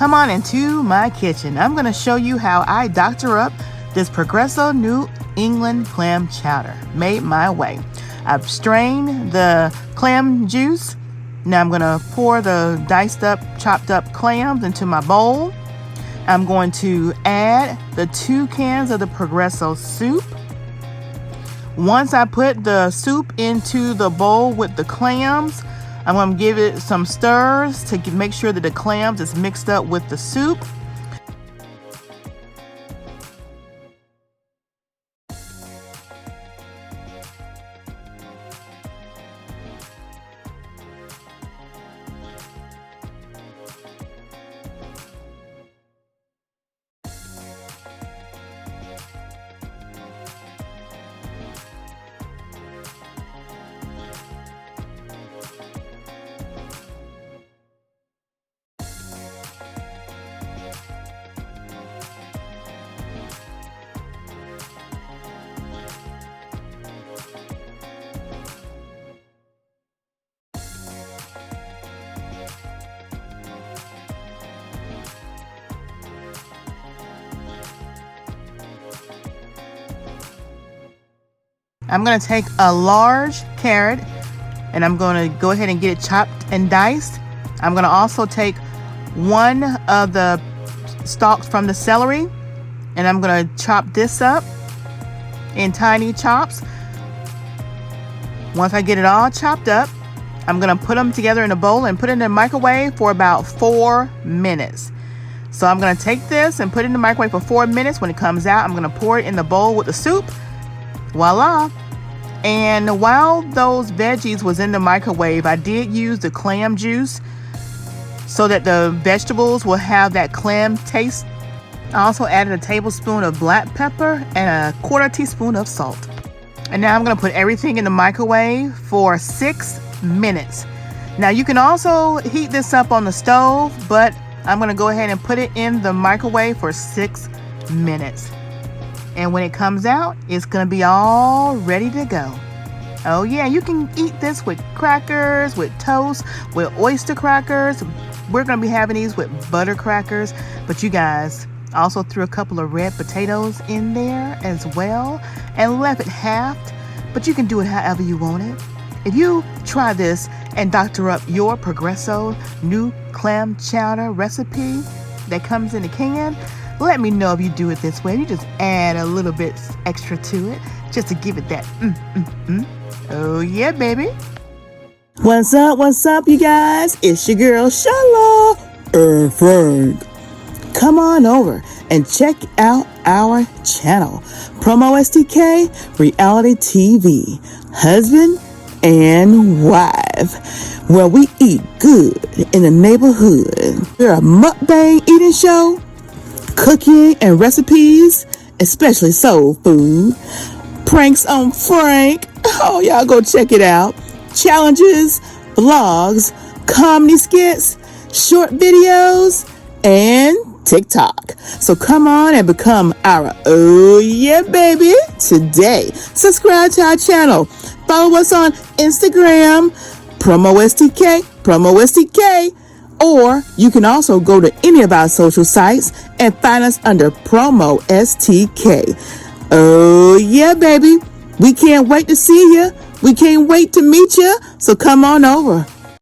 Come on into my kitchen. I'm going to show you how I doctor up this Progresso New England clam chowder made my way. I've strained the clam juice. Now I'm going to pour the diced up, chopped up clams into my bowl. I'm going to add the 2 cans of the Progresso soup. Once I put the soup into the bowl with the clams, I'm going to give it some stirs to make sure that the clams is mixed up with the soup. I'm going to take a large carrot and I'm going to go ahead and get it chopped and diced. I'm going to also take one of the stalks from the celery and I'm going to chop this up in tiny chops. Once I get it all chopped up, I'm going to put them together in a bowl and put it in the microwave for about 4 minutes. So I'm going to take this and put it in the microwave for 4 minutes. When it comes out, I'm going to pour it in the bowl with the soup. Voila. And while those veggies was in the microwave, I did use the clam juice so that the vegetables will have that clam taste. I also added a tablespoon of black pepper and a 1/4 teaspoon of salt. And now I'm going to put everything in the microwave for 6 minutes. Now you can also heat this up on the stove, but I'm going to go ahead and put it in the microwave for 6 minutes. And when it comes out, it's going to be all ready to go. Oh yeah, you can eat this with crackers, with toast, with oyster crackers. We're going to be having these with butter crackers. But you guys also threw a couple of red potatoes in there as well and left it halved. But you can do it however you want it. If you try this and doctor up your Progresso new clam chowder recipe that comes in a can, let me know if you do it this way. You just add a little bit extra to it just to give it that Oh yeah, baby. What's up, you guys? It's your girl, Sheila and Frank. Come on over and check out our channel, PromoSTK Reality TV, husband and wife, where we eat good in the neighborhood. We're a mukbang eating show, cooking and recipes, especially soul food, pranks on Frank. Oh, y'all go check it out. Challenges, vlogs, comedy skits, short videos, and TikTok. So come on and become our oh yeah baby today. Subscribe to our channel. Follow us on Instagram, PromoSTK, or you can also go to any of our social sites and find us under PromoSTK. Oh yeah, baby. We can't wait to see you. We can't wait to meet you. So come on over.